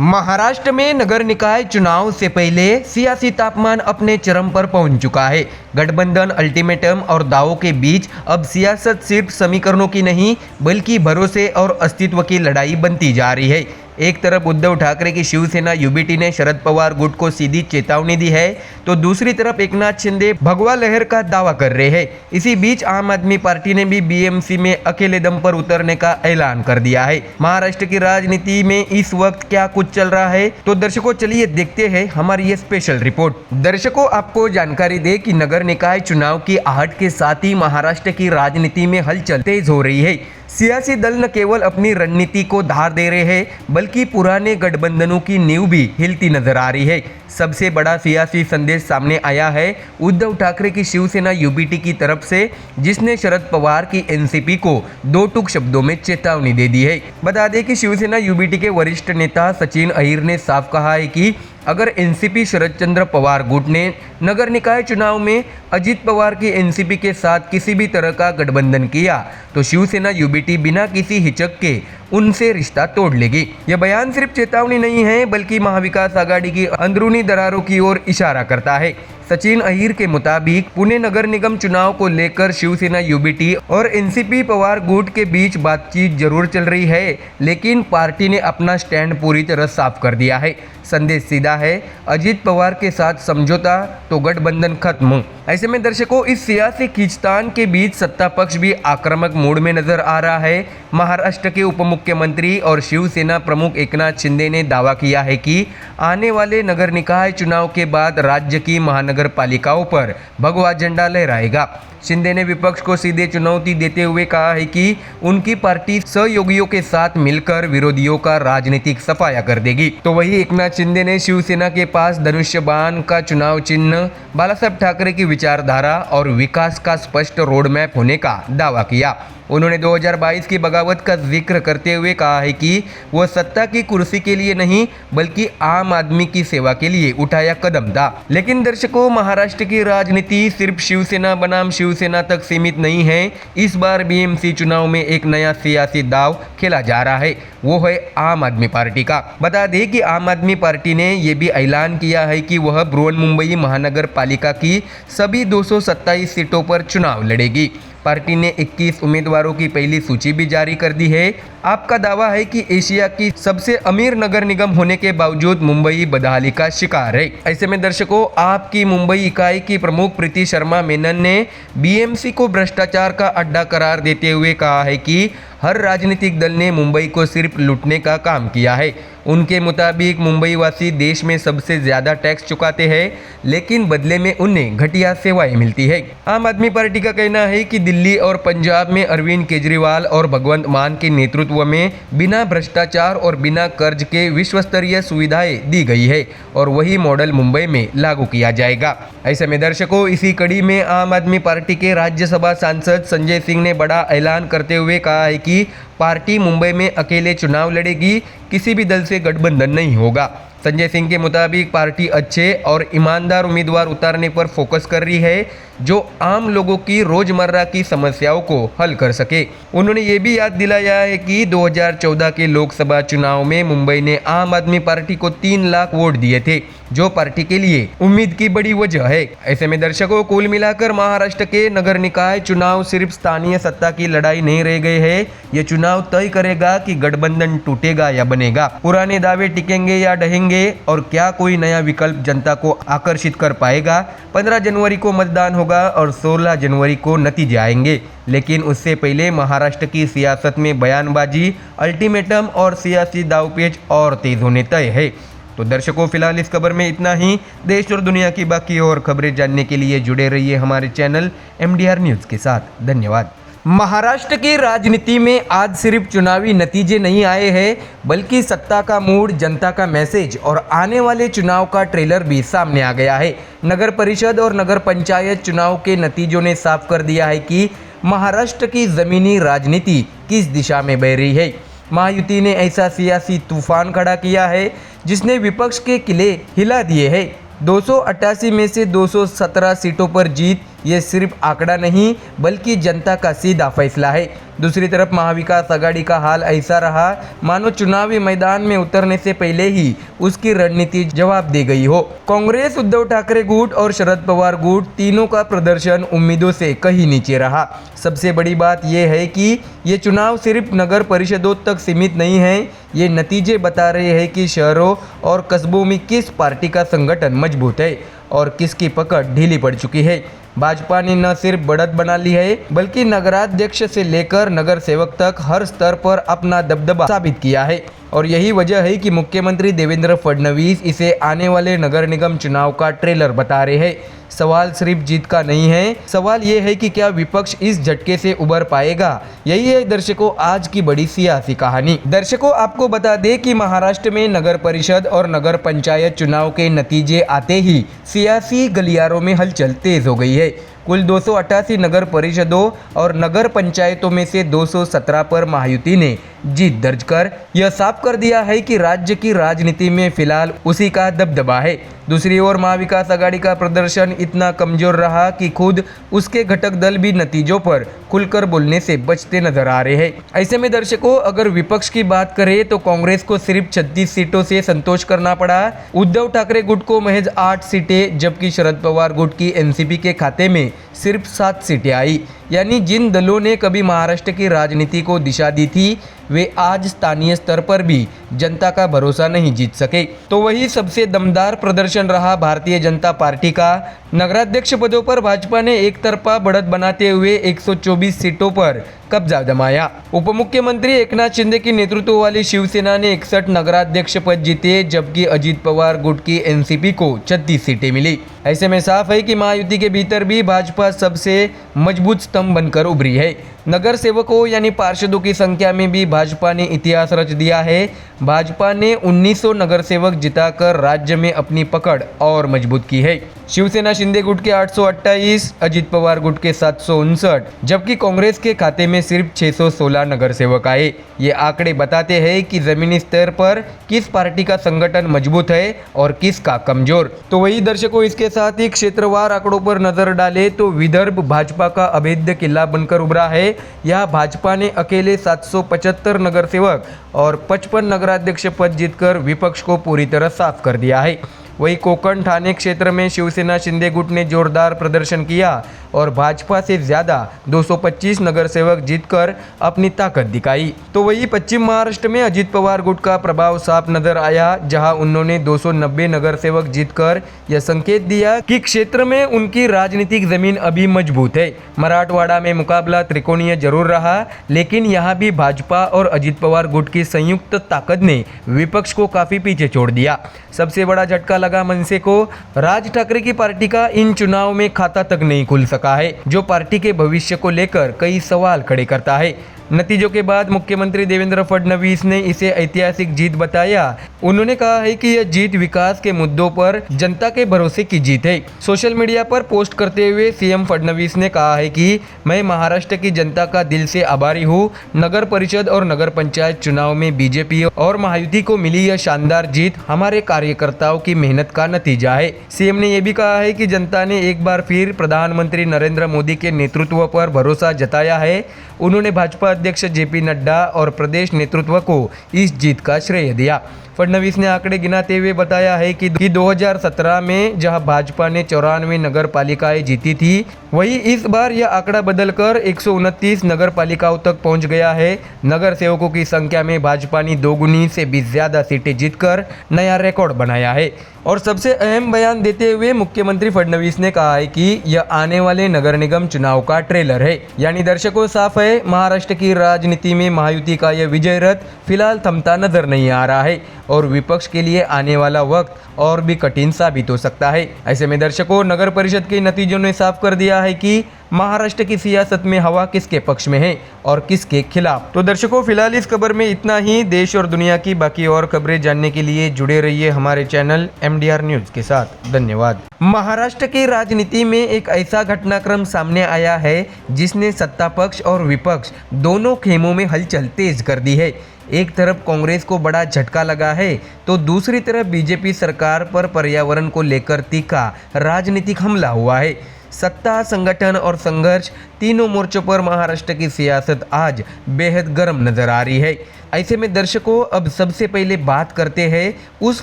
महाराष्ट्र में नगर निकाय चुनाव से पहले सियासी तापमान अपने चरम पर पहुंच चुका है। गठबंधन, अल्टीमेटम और दावों के बीच अब सियासत सिर्फ समीकरणों की नहीं बल्कि भरोसे और अस्तित्व की लड़ाई बनती जा रही है। एक तरफ उद्धव ठाकरे की शिवसेना यूबीटी ने शरद पवार गुट को सीधी चेतावनी दी है, तो दूसरी तरफ एकनाथ शिंदे भगवा लहर का दावा कर रहे हैं। इसी बीच आम आदमी पार्टी ने भी बीएमसी में अकेले दम पर उतरने का ऐलान कर दिया है। महाराष्ट्र की राजनीति में इस वक्त क्या कुछ चल रहा है, तो दर्शकों चलिए देखते हैं हमारी ये स्पेशल रिपोर्ट। दर्शकों, आपको जानकारी दे कि नगर निकाय चुनाव की आहट के साथ ही महाराष्ट्र की राजनीति में हलचल तेज हो रही है। सियासी दल न केवल अपनी रणनीति को धार दे रहे हैं बल्कि पुराने गठबंधनों की नींव भी हिलती नजर आ रही है। सबसे बड़ा सियासी संदेश सामने आया है उद्धव ठाकरे की शिवसेना यूबीटी की तरफ से, जिसने शरद पवार की एनसीपी को दो टूक शब्दों में चेतावनी दे दी है। बता दें कि शिवसेना यूबीटी के वरिष्ठ नेता सचिन अहिर ने साफ कहा है कि अगर एनसीपी शरद चंद्र पवार गुट ने नगर निकाय चुनाव में अजित पवार की एनसीपी के साथ किसी भी तरह का गठबंधन किया तो शिवसेना यूबीटी बिना किसी हिचक के उनसे रिश्ता तोड़ लेगी। यह बयान सिर्फ चेतावनी नहीं है बल्कि महाविकास आघाड़ी की अंदरूनी दरारों की ओर इशारा करता है। सचिन अहिर के मुताबिक पुणे नगर निगम चुनाव को लेकर शिवसेना यूबीटी और एनसीपी पवार गुट के बीच बातचीत जरूर चल रही है, लेकिन पार्टी ने अपना स्टैंड पूरी तरह साफ कर दिया है। संदेश सीधा है, अजित पवार के साथ समझौता तो गठबंधन खत्म। ऐसे में दर्शकों, इस सियासी खींचतान के बीच सत्ता पक्ष भी आक्रामक मूड में नजर आ रहा है। महाराष्ट्र के उप मुख्यमंत्री और शिवसेना प्रमुख एकनाथ शिंदे ने दावा किया है कि आने वाले नगर निकाय चुनाव के बाद राज्य की महानगर पालिकाओं पर भगवा झंडा लहराएगा। शिंदे ने विपक्ष को सीधे चुनौती देते हुए कहा है कि उनकी पार्टी सहयोगियों के साथ मिलकर विरोधियों का राजनीतिक सफाया कर देगी। तो वही एकनाथ शिंदे ने शिवसेना के पास धनुष्य बाण का चुनाव चिन्ह, बालासाहेब ठाकरे की विचारधारा और विकास का स्पष्ट रोड मैप होने का दावा किया। उन्होंने 2022 की बगावत का जिक्र करते हुए कहा है कि वह सत्ता की कुर्सी के लिए नहीं बल्कि आम आदमी की सेवा के लिए उठाया कदम था। लेकिन दर्शकों, महाराष्ट्र की राजनीति सिर्फ शिवसेना बनाम शिवसेना तक सीमित नहीं है। इस बार बीएमसी चुनाव में एक नया सियासी दाव खेला जा रहा है, वो है आम आदमी पार्टी का। बता दें कि आम आदमी पार्टी ने यह भी ऐलान किया है कि वह बृहन्मुंबई महानगर पालिका की सभी 227 सीटों पर चुनाव लड़ेगी। पार्टी ने 21 उम्मीदवारों की पहली सूची भी जारी कर दी है। आपका दावा है कि एशिया की सबसे अमीर नगर निगम होने के बावजूद मुंबई बदहाली का शिकार है। ऐसे में दर्शकों, आपकी मुंबई इकाई की प्रमुख प्रीति शर्मा मेनन ने बीएमसी को भ्रष्टाचार का अड्डा करार देते हुए कहा है कि हर राजनीतिक दल ने मुंबई को सिर्फ लूटने का काम किया है। उनके मुताबिक मुंबई वासी देश में सबसे ज्यादा टैक्स चुकाते हैं, लेकिन बदले में उन्हें घटिया सेवाएं मिलती है। आम आदमी पार्टी का कहना है कि दिल्ली और पंजाब में अरविंद केजरीवाल और भगवंत मान के नेतृत्व में बिना भ्रष्टाचार और बिना कर्ज के विश्व स्तरीय सुविधाएं दी गई है और वही मॉडल मुंबई में लागू किया जाएगा। ऐसे में दर्शकों, इसी कड़ी में आम आदमी पार्टी के राज्यसभा सांसद संजय सिंह ने बड़ा ऐलान करते हुए कहा है कि पार्टी मुंबई में अकेले चुनाव लड़ेगी, किसी भी दल से गठबंधन नहीं होगा। संजय सिंह के मुताबिक पार्टी अच्छे और ईमानदार उम्मीदवार उतारने पर फोकस कर रही है जो आम लोगों की रोजमर्रा की समस्याओं को हल कर सके। उन्होंने ये भी याद दिलाया है कि 2014 के लोकसभा चुनाव में मुंबई ने आम आदमी पार्टी को 3 लाख वोट दिए थे, जो पार्टी के लिए उम्मीद की बड़ी वजह है। ऐसे में दर्शकों, कुल मिलाकर महाराष्ट्र के नगर निकाय चुनाव सिर्फ स्थानीय सत्ता की लड़ाई नहीं रह गए हैं। ये चुनाव तय करेगा कि गठबंधन टूटेगा या बनेगा, पुराने दावे टिकेंगे या ढहेंगे और क्या कोई नया विकल्प जनता को आकर्षित कर पाएगा। 15 जनवरी को मतदान होगा और 16 जनवरी को नतीजे आएंगे, लेकिन उससे पहले महाराष्ट्र की सियासत में बयानबाजी, अल्टीमेटम और सियासी दावपेच और तेज होने तय है। तो दर्शकों, फिलहाल इस खबर में इतना ही। देश और दुनिया की बाकी और खबरें जानने के लिए जुड़े रहिए हमारे चैनल MDR न्यूज़ के साथ। धन्यवाद। महाराष्ट्र की राजनीति में आज सिर्फ चुनावी नतीजे नहीं आए हैं बल्कि सत्ता का मूड, जनता का मैसेज और आने वाले चुनाव का ट्रेलर भी सामने आ गया है। नगर परिषद और नगर पंचायत चुनाव के नतीजों ने साफ कर दिया है कि महाराष्ट्र की ज़मीनी राजनीति किस दिशा में बह रही है। महायुति ने ऐसा सियासी तूफान खड़ा किया है जिसने विपक्ष के किले हिला दिए हैं। 288 में से 217 सीटों पर जीत, ये सिर्फ आंकड़ा नहीं बल्कि जनता का सीधा फैसला है। दूसरी तरफ महाविकास आघाड़ी का हाल ऐसा रहा मानो चुनावी मैदान में उतरने से पहले ही उसकी रणनीति जवाब दे गई हो। कांग्रेस, उद्धव ठाकरे गुट और शरद पवार गुट तीनों का प्रदर्शन उम्मीदों से कहीं नीचे रहा। सबसे बड़ी बात यह है कि ये चुनाव सिर्फ नगर परिषदों तक सीमित नहीं है, ये नतीजे बता रहे हैं कि शहरों और कस्बों में किस पार्टी का संगठन मजबूत है और किसकी पकड़ ढीली पड़ चुकी है। भाजपा ने न सिर्फ बढ़त बना ली है बल्कि नगराध्यक्ष से लेकर नगर सेवक तक हर स्तर पर अपना दबदबा साबित किया है और यही वजह है कि मुख्यमंत्री देवेंद्र फडणवीस इसे आने वाले नगर निगम चुनाव का ट्रेलर बता रहे हैं। सवाल सिर्फ जीत का नहीं है, सवाल ये है कि क्या विपक्ष इस झटके से उबर पाएगा। यही है दर्शकों आज की बड़ी सियासी कहानी। दर्शकों आपको बता दें कि महाराष्ट्र में नगर परिषद और नगर पंचायत चुनाव के नतीजे आते ही सियासी गलियारों में हलचल तेज हो गई है। कुल 288 नगर परिषदों और नगर पंचायतों में से 217 पर महायुति ने जीत दर्ज कर यह साफ कर दिया है कि राज्य की राजनीति में फिलहाल उसी का दबदबा है। दूसरी ओर महाविकास आघाड़ी का प्रदर्शन इतना कमजोर रहा कि खुद उसके घटक दल भी नतीजों पर खुलकर बोलने से बचते नजर आ रहे हैं। ऐसे में दर्शकों अगर विपक्ष की बात करें तो कांग्रेस को सिर्फ 36 सीटों से संतोष करना पड़ा। उद्धव ठाकरे गुट को महज 8 सीटें जबकि शरद पवार गुट की एनसीपी के खाते में सिर्फ 7 सीटें आई। यानी जिन दलों ने कभी महाराष्ट्र की राजनीति को दिशा दी थी वे आज स्थानीय स्तर पर भी जनता का भरोसा नहीं जीत सके। तो वही सबसे दमदार प्रदर्शन रहा भारतीय जनता पार्टी का। नगराध्यक्ष पदों पर भाजपा ने एक तरफा बढ़त बनाते हुए 124 सीटों पर कब्जा जमाया। उप मुख्यमंत्री एकनाथ शिंदे की नेतृत्व वाली शिवसेना ने 61 नगराध्यक्ष पद जीते जबकि अजित पवार गुट की एनसीपी को 36 सीटें मिली। ऐसे में साफ है कि महायुति के भीतर भी भाजपा सबसे मजबूत स्तंभ बनकर उभरी है। नगर सेवकों यानी पार्षदों की संख्या में भी भाजपा ने इतिहास रच दिया है। भाजपा ने 1900 नगर सेवक जिताकर राज्य में अपनी पकड़ और मजबूत की है। शिवसेना शिंदे गुट के 828, अजित पवार गुट के 759 जबकि कांग्रेस के खाते में सिर्फ 616 नगर सेवक आए। ये आंकड़े बताते हैं कि जमीनी स्तर पर किस पार्टी का संगठन मजबूत है और किसका कमजोर। तो वही दर्शकों इसके साथ ही क्षेत्रवार आंकड़ों पर नजर डाले तो विदर्भ भाजपा का अभेद्य किला बनकर उभरा है। यहाँ भाजपा ने अकेले 775 नगर सेवक और 55 नगराध्यक्ष पद जीतकर विपक्ष को पूरी तरह साफ कर दिया है। वही कोकण ठाणे क्षेत्र में शिवसेना शिंदे गुट ने जोरदार प्रदर्शन किया और भाजपा से ज़्यादा 225 नगर सेवक जीतकर अपनी ताकत दिखाई। तो वही पश्चिम महाराष्ट्र में अजित पवार गुट का प्रभाव साफ नजर आया जहां उन्होंने 290 नगर सेवक जीतकर यह संकेत दिया कि क्षेत्र में उनकी राजनीतिक जमीन अभी मजबूत है। मराठवाड़ा में मुकाबला त्रिकोणीय जरूर रहा लेकिन यहाँ भी भाजपा और अजित पवार गुट की संयुक्त ताकत ने विपक्ष को काफी पीछे छोड़ दिया। सबसे बड़ा झटका लगा मनसे को। राज ठाकरे की पार्टी का इन चुनाव में खाता तक नहीं खुल सका है जो पार्टी के भविष्य को लेकर कई सवाल खड़े करता है। नतीजों के बाद मुख्यमंत्री देवेंद्र फडणवीस ने इसे ऐतिहासिक जीत बताया। उन्होंने कहा है कि यह जीत विकास के मुद्दों पर जनता के भरोसे की जीत है। सोशल मीडिया पर पोस्ट करते हुए सीएम फडणवीस ने कहा है कि मैं महाराष्ट्र की जनता का दिल से आभारी हूँ। नगर परिषद और नगर पंचायत चुनाव में बीजेपी और महायुति को मिली यह शानदार जीत हमारे कार्यकर्ताओं की मेहनत का नतीजा है। सीएम ने यह भी कहा है कि जनता ने एक बार फिर प्रधानमंत्री नरेंद्र मोदी के नेतृत्व पर भरोसा जताया है। उन्होंने भाजपा अध्यक्ष जेपी नड्डा और प्रदेश नेतृत्व को इस जीत का श्रेय दिया। फडणवीस ने आंकड़े गिनाते हुए बताया है कि 2017 में जहां भाजपा ने 94 नगर पालिकाएं जीती थी वही इस बार यह आंकड़ा बदलकर 129 नगर पालिकाओं तक पहुंच गया है। नगर सेवकों की संख्या में भाजपा ने दोगुनी से भी ज्यादा सीटें जीतकर नया रिकॉर्ड बनाया है। और सबसे अहम बयान देते हुए मुख्यमंत्री फडणवीस ने कहा है कि यह आने वाले नगर निगम चुनाव का ट्रेलर है। यानी दर्शकों साफ है महाराष्ट्र की राजनीति में महायुति का यह विजय रथ फिलहाल थमता नजर नहीं आ रहा है और विपक्ष के लिए आने वाला वक्त और भी कठिन साबित हो सकता है। ऐसे में दर्शकों नगर परिषद के नतीजों ने साफ कर दिया है कि महाराष्ट्र की सियासत में हवा किसके पक्ष में है और किसके खिलाफ। तो दर्शकों फिलहाल इस खबर में इतना ही। देश और दुनिया की बाकी और खबरें जानने के लिए जुड़े रहिए हमारे चैनल MDR न्यूज के साथ। धन्यवाद। महाराष्ट्र की राजनीति में एक ऐसा घटनाक्रम सामने आया है जिसने सत्ता पक्ष और विपक्ष दोनों खेमों में हलचल तेज कर दी है। एक तरफ कांग्रेस को बड़ा झटका लगा है तो दूसरी तरफ बीजेपी सरकार पर पर्यावरण को लेकर तीखा राजनीतिक हमला हुआ है। सत्ता, संगठन और संघर्ष तीनों मोर्चों पर महाराष्ट्र की सियासत आज बेहद गर्म नजर आ रही है। ऐसे में दर्शकों, अब सबसे पहले बात करते हैं उस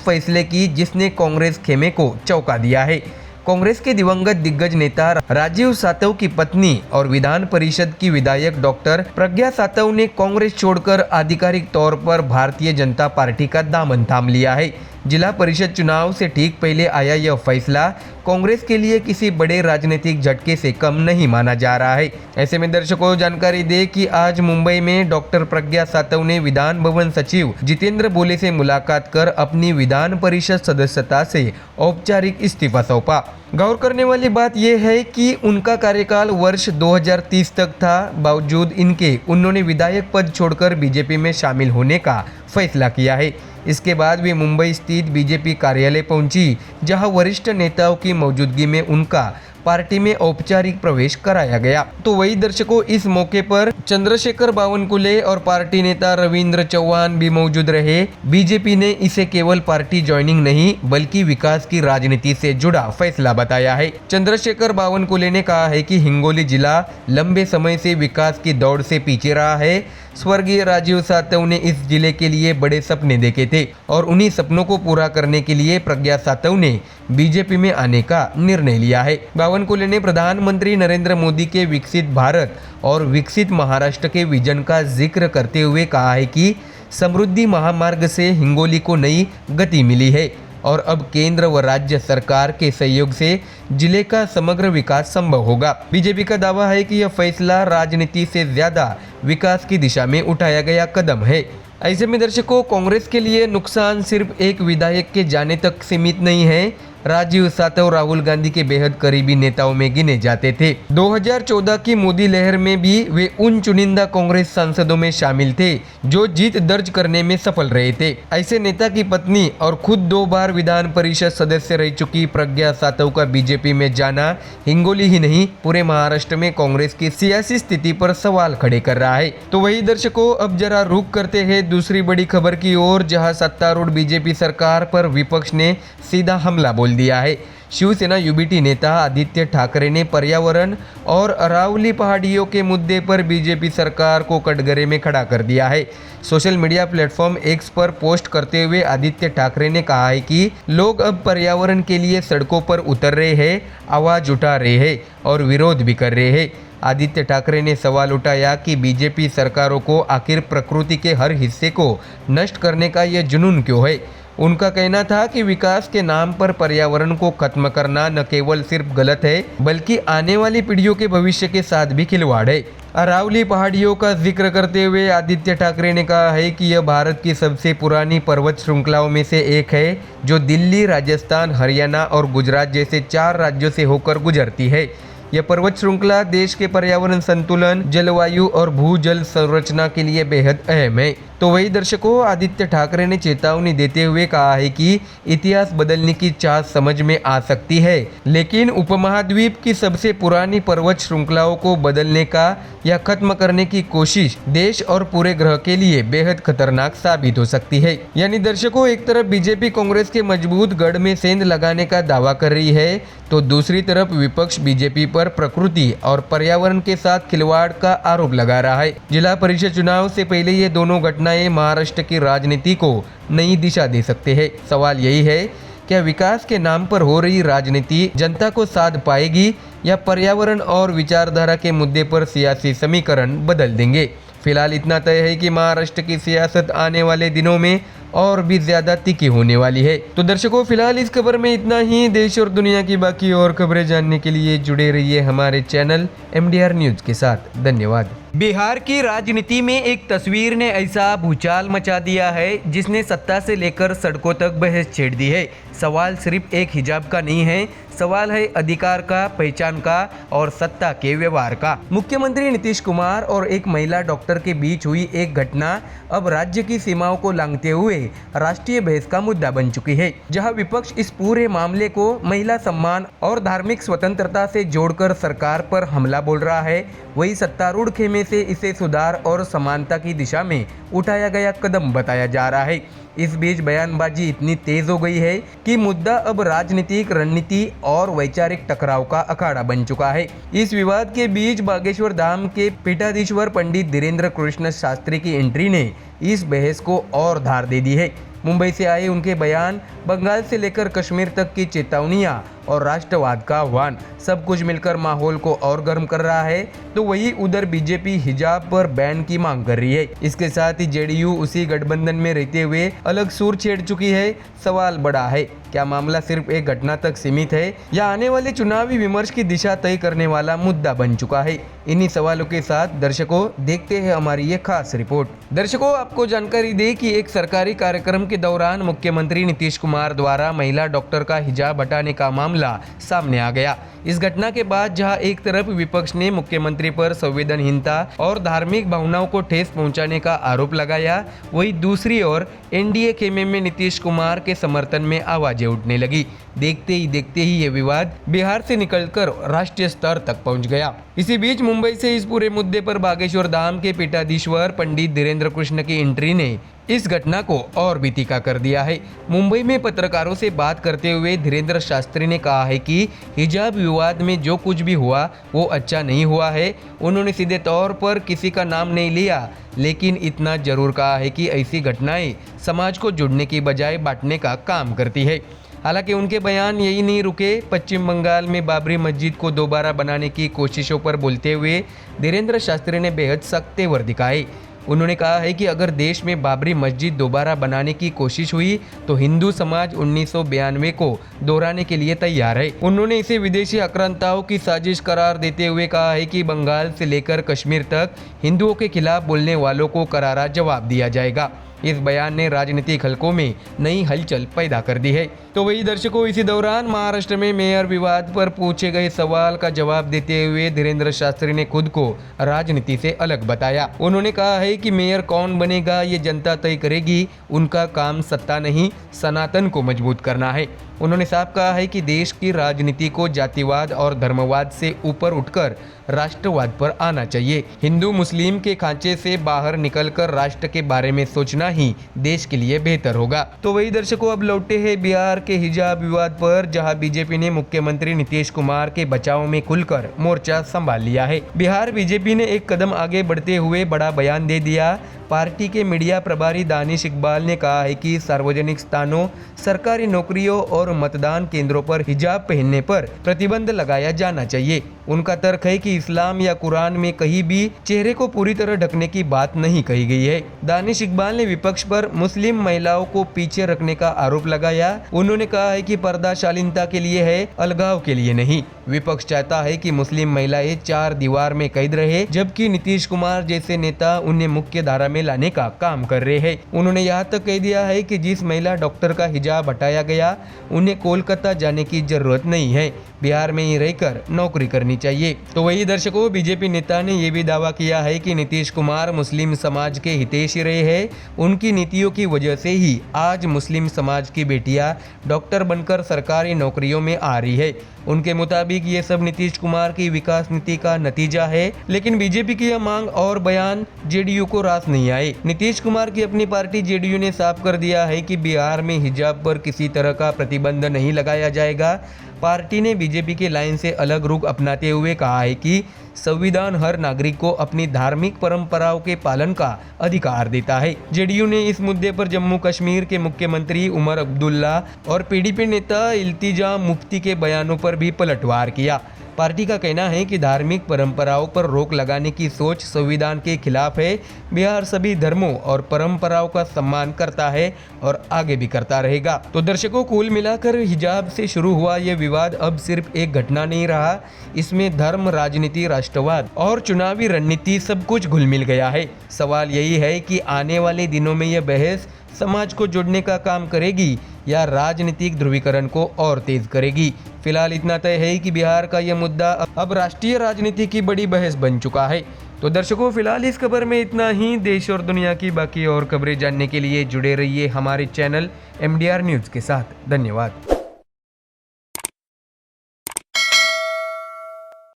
फैसले की जिसने कांग्रेस खेमे को चौंका दिया है। कांग्रेस के दिवंगत दिग्गज नेता राजीव सातव की पत्नी और विधान परिषद की विधायक डॉक्टर प्रज्ञा सातव ने कांग्रेस छोड़कर आधिकारिक तौर पर भारतीय जनता पार्टी का दामन थाम लिया है। जिला परिषद चुनाव से ठीक पहले आया यह फैसला कांग्रेस के लिए किसी बड़े राजनीतिक झटके से कम नहीं माना जा रहा है। ऐसे में दर्शकों, जानकारी दे कि आज मुंबई में डॉक्टर प्रज्ञा सातव ने विधान भवन सचिव जितेंद्र बोले से मुलाकात कर अपनी विधान परिषद सदस्यता से औपचारिक इस्तीफा सौंपा। गौर करने वाली बात यह है कि उनका कार्यकाल वर्ष 2030 तक था, बावजूद इनके उन्होंने विधायक पद छोड़कर बीजेपी में शामिल होने का फैसला किया है। इसके बाद वे मुंबई स्थित बीजेपी कार्यालय पहुंची, जहां वरिष्ठ नेताओं की मौजूदगी में उनका पार्टी में औपचारिक प्रवेश कराया गया। तो वही दर्शकों, इस मौके पर चंद्रशेखर बावनकुले और पार्टी नेता रविंद्र चौहान भी मौजूद रहे। बीजेपी ने इसे केवल पार्टी ज्वाइनिंग नहीं बल्कि विकास की राजनीति से जुड़ा फैसला बताया है। चंद्रशेखर बावनकुले ने कहा है कि हिंगोली जिला लंबे समय से विकास की दौड़ से पीछे रहा है। स्वर्गीय राजीव सातव ने इस जिले के लिए बड़े सपने देखे थे और उन्हीं सपनों को पूरा करने के लिए प्रज्ञा सातव ने बीजेपी में आने का निर्णय लिया है। बावनकुले ने प्रधानमंत्री नरेंद्र मोदी के विकसित भारत और विकसित महाराष्ट्र के विजन का जिक्र करते हुए कहा है कि समृद्धि महामार्ग से हिंगोली को नई गति मिली है और अब केंद्र व राज्य सरकार के सहयोग से जिले का समग्र विकास संभव होगा। बीजेपी का दावा है कि यह फैसला राजनीति से ज्यादा विकास की दिशा में उठाया गया कदम है। ऐसे में दर्शकों, कांग्रेस के लिए नुकसान सिर्फ एक विधायक के जाने तक सीमित नहीं है। राजीव सातव राहुल गांधी के बेहद करीबी नेताओं में गिने जाते थे। 2014 की मोदी लहर में भी वे उन चुनिंदा कांग्रेस सांसदों में शामिल थे जो जीत दर्ज करने में सफल रहे थे। ऐसे नेता की पत्नी और खुद 2 बार विधान परिषद सदस्य रह चुकी प्रज्ञा सातव का बीजेपी में जाना हिंगोली ही नहीं पूरे महाराष्ट्र में कांग्रेस की सियासी स्थिति पर सवाल खड़े कर रहा है। तो वही दर्शकों, अब जरा रुक करते हैं दूसरी बड़ी खबर की ओर, जहां सत्तारूढ़ बीजेपी सरकार पर विपक्ष ने सीधा हमला बोल दिया है। शिवसेना यूबीटी नेता आदित्य ठाकरे ने पर्यावरण और अरावली पहाड़ियों के मुद्दे पर बीजेपी सरकार को कटघरे में खड़ा कर दिया है। सोशल मीडिया प्लेटफॉर्म एक्स पर पोस्ट करते हुए आदित्य ठाकरे ने कहा है कि लोग अब पर्यावरण के लिए सड़कों पर उतर रहे हैं, आवाज उठा रहे हैं और विरोध भी कर रहे हैं। आदित्य ठाकरे ने सवाल उठाया कि बीजेपी सरकारों को आखिर प्रकृति के हर हिस्से को नष्ट करने का यह जुनून क्यों है। उनका कहना था कि विकास के नाम पर पर्यावरण को खत्म करना न केवल सिर्फ गलत है बल्कि आने वाली पीढ़ियों के भविष्य के साथ भी खिलवाड़ है। अरावली पहाड़ियों का जिक्र करते हुए आदित्य ठाकरे ने कहा है कि यह भारत की सबसे पुरानी पर्वत श्रृंखलाओं में से एक है जो दिल्ली, राजस्थान, हरियाणा और गुजरात जैसे 4 राज्यों से होकर गुजरती है। यह पर्वत श्रृंखला देश के पर्यावरण संतुलन, जलवायु और भूजल संरचना के लिए बेहद अहम है। तो वही दर्शकों, आदित्य ठाकरे ने चेतावनी देते हुए कहा है कि इतिहास बदलने की चाह समझ में आ सकती है, लेकिन उपमहाद्वीप की सबसे पुरानी पर्वत श्रृंखलाओं को बदलने का या खत्म करने की कोशिश देश और पूरे ग्रह के लिए बेहद खतरनाक साबित हो सकती है। यानी दर्शकों, एक तरफ बीजेपी कांग्रेस के मजबूत गढ़ में सेंध लगाने का दावा कर रही है, तो दूसरी तरफ विपक्ष बीजेपी पर प्रकृति और पर्यावरण के साथ खिलवाड़ का आरोप लगा रहा है। जिला परिषद चुनाव से पहले ये दोनों घटनाएं महाराष्ट्र की राजनीति को नई दिशा दे सकते हैं। सवाल यही है, क्या विकास के नाम पर हो रही राजनीति जनता को साध पाएगी या पर्यावरण और विचारधारा के मुद्दे पर सियासी समीकरण बदल देंगे। फिलहाल इतना तय है कि महाराष्ट्र की सियासत आने वाले दिनों में और भी ज्यादा तीखी होने वाली है। तो दर्शकों, फिलहाल इस खबर में इतना ही। देश और दुनिया की बाकी और खबरें जानने के लिए जुड़े रहिए हमारे चैनल MDR न्यूज के साथ। धन्यवाद। बिहार की राजनीति में एक तस्वीर ने ऐसा भूचाल मचा दिया है जिसने सत्ता से लेकर सड़कों तक बहस छेड़ दी है। सवाल सिर्फ एक हिजाब का नहीं है, सवाल है अधिकार का, पहचान का और सत्ता के व्यवहार का। मुख्यमंत्री नीतीश कुमार और एक महिला डॉक्टर के बीच हुई एक घटना अब राज्य की सीमाओं को लांघते हुए राष्ट्रीय बहस का मुद्दा बन चुकी है। जहां विपक्ष इस पूरे मामले को महिला सम्मान और धार्मिक स्वतंत्रता से जोड़कर सरकार पर हमला बोल रहा है, वही सत्तारूढ़ खेमे समय से इसे सुधार और समानता की दिशा में उठाया गया कदम बताया जा रहा है। इस बीच बयानबाजी इतनी तेज हो गई है कि मुद्दा अब राजनीतिक रणनीति और वैचारिक टकराव का अखाड़ा बन चुका है। इस विवाद के बीच बागेश्वर धाम के पीठाधीश्वर पंडित धीरेन्द्र कृष्ण शास्त्री की एंट्री ने इस बहस को और धार दे दी है। मुंबई से आए उनके बयान, बंगाल से लेकर कश्मीर तक की चेतावनियां और राष्ट्रवाद का आह्वान, सब कुछ मिलकर माहौल को और गर्म कर रहा है। तो वही उधर बीजेपी हिजाब पर बैन की मांग कर रही है। इसके साथ ही जेडीयू उसी गठबंधन में रहते हुए अलग सुर छेड़ चुकी है। सवाल बड़ा है, क्या मामला सिर्फ एक घटना तक सीमित है या आने वाले चुनावी विमर्श की दिशा तय करने वाला मुद्दा बन चुका है? इन्हीं सवालों के साथ दर्शकों देखते हैं हमारी ये खास रिपोर्ट। दर्शकों, आपको जानकारी दे कि एक सरकारी कार्यक्रम के दौरान मुख्यमंत्री नीतीश कुमार द्वारा महिला डॉक्टर का हिजाब हटाने का मामला सामने आ गया। इस घटना के बाद जहां एक तरफ विपक्ष ने मुख्यमंत्री पर संवेदनहीनता और धार्मिक भावनाओं को ठेस पहुंचाने का आरोप लगाया, वहीं दूसरी ओर एनडीए खेमे में नीतीश कुमार के समर्थन में आवाजें उठने लगी। देखते ही ये विवाद बिहार से निकलकर राष्ट्रीय स्तर तक पहुंच गया। इसी बीच मुंबई से इस पूरे मुद्दे पर बागेश्वर धाम के पीठाधीश्वर पंडित धीरेन्द्र कृष्ण की एंट्री ने इस घटना को और भी तीखा कर दिया है। मुंबई में पत्रकारों से बात करते हुए धीरेन्द्र शास्त्री ने कहा है कि हिजाब विवाद में जो कुछ भी हुआ वो अच्छा नहीं हुआ है। उन्होंने सीधे तौर पर किसी का नाम नहीं लिया, लेकिन इतना जरूर कहा है कि ऐसी घटनाएं समाज को जुड़ने की बजाय बांटने का काम करती है। हालांकि उनके बयान यही नहीं रुके। पश्चिम बंगाल में बाबरी मस्जिद को दोबारा बनाने की कोशिशों पर बोलते हुए धीरेन्द्र शास्त्री ने बेहद सख्त तेवर दिखाए। उन्होंने कहा है कि अगर देश में बाबरी मस्जिद दोबारा बनाने की कोशिश हुई तो हिंदू समाज 1992 को दोहराने के लिए तैयार है। उन्होंने इसे विदेशी आक्रांताओं की साजिश करार देते हुए कहा है कि बंगाल से लेकर कश्मीर तक हिंदुओं के खिलाफ बोलने वालों को करारा जवाब दिया जाएगा। इस बयान ने राजनीतिक हलकों में नई हलचल पैदा कर दी है। तो वही दर्शकों, इसी दौरान महाराष्ट्र में मेयर विवाद पर पूछे गए सवाल का जवाब देते हुए धीरेन्द्र शास्त्री ने खुद को राजनीति से अलग बताया। उन्होंने कहा है कि मेयर कौन बनेगा ये जनता तय करेगी, उनका काम सत्ता नहीं सनातन को मजबूत करना है। उन्होंने साफ कहा है कि देश की राजनीति को जातिवाद और धर्मवाद से ऊपर उठकर राष्ट्रवाद पर आना चाहिए। हिंदू मुस्लिम के खांचे से बाहर निकलकर राष्ट्र के बारे में सोचना ही देश के लिए बेहतर होगा। तो वही दर्शकों, अब लौटे हैं बिहार के हिजाब विवाद पर, जहां बीजेपी ने मुख्यमंत्री नीतीश कुमार के बचाव में खुलकर मोर्चा संभाल लिया है। बिहार बीजेपी ने एक कदम आगे बढ़ते हुए बड़ा बयान दे दिया। पार्टी के मीडिया प्रभारी दानिश इकबाल ने कहा है कि सार्वजनिक स्थानों, सरकारी नौकरियों और मतदान केंद्रों पर हिजाब पहनने पर प्रतिबंध लगाया जाना चाहिए। उनका तर्क है कि इस्लाम या कुरान में कहीं भी चेहरे को पूरी तरह ढकने की बात नहीं कही गई है। दानिश इकबाल ने विपक्ष पर मुस्लिम महिलाओं को पीछे रखने का आरोप लगाया। उन्होंने कहा है कि पर्दा शालीनता के लिए है, अलगाव के लिए नहीं। विपक्ष चाहता है कि मुस्लिम महिलाएं चार दीवार में कैद रहे, जबकि नीतीश कुमार जैसे नेता उन्हें मुख्य धारा में लाने का काम कर रहे हैं। उन्होंने यहाँ तक कह दिया है कि जिस महिला डॉक्टर का हिजाब हटाया गया उन्हें कोलकाता जाने की जरूरत नहीं है, बिहार में ही रहकर नौकरी करनी चाहिए। तो वही दर्शकों, बीजेपी नेता ने यह भी दावा किया है कि नीतीश कुमार मुस्लिम समाज के हितैषी रहे हैं। उनकी नीतियों की वजह से ही आज मुस्लिम समाज की बेटियां डॉक्टर बनकर सरकारी नौकरियों में आ रही है। उनके मुताबिक ये सब नीतीश कुमार की विकास नीति का नतीजा है। लेकिन बीजेपी की यह मांग और बयान जेडीयू को रास नहीं आए। नीतीश कुमार की अपनी पार्टी जेडीयू ने साफ कर दिया है कि बिहार में हिजाब पर किसी तरह का प्रतिबंध नहीं लगाया जाएगा। पार्टी ने बीजेपी के लाइन से अलग रुख अपनाते हुए कहा है कि संविधान हर नागरिक को अपनी धार्मिक परंपराओं के पालन का अधिकार देता है। जेडीयू ने इस मुद्दे पर जम्मू कश्मीर के मुख्यमंत्री उमर अब्दुल्ला और पीडीपी नेता इल्तिजाम मुफ्ती के बयानों पर भी पलटवार किया। पार्टी का कहना है कि धार्मिक परंपराओं पर रोक लगाने की सोच संविधान के खिलाफ है। बिहार सभी धर्मों और परंपराओं का सम्मान करता है और आगे भी करता रहेगा। तो दर्शकों, कुल मिलाकर हिजाब से शुरू हुआ यह विवाद अब सिर्फ एक घटना नहीं रहा। इसमें धर्म, राजनीति, राष्ट्रवाद और चुनावी रणनीति सब कुछ घुल मिल गया है। सवाल यही है कि आने वाले दिनों में यह बहस समाज को जोड़ने का काम करेगी या राजनीतिक ध्रुवीकरण को और तेज करेगी। फिलहाल इतना तय है कि बिहार का यह मुद्दा अब राष्ट्रीय राजनीति की बड़ी बहस बन चुका है। तो दर्शकों, फिलहाल इस खबर में इतना ही। देश और दुनिया की बाकी और खबरें जानने के लिए जुड़े रहिए हमारे चैनल MDR न्यूज़ के साथ। धन्यवाद।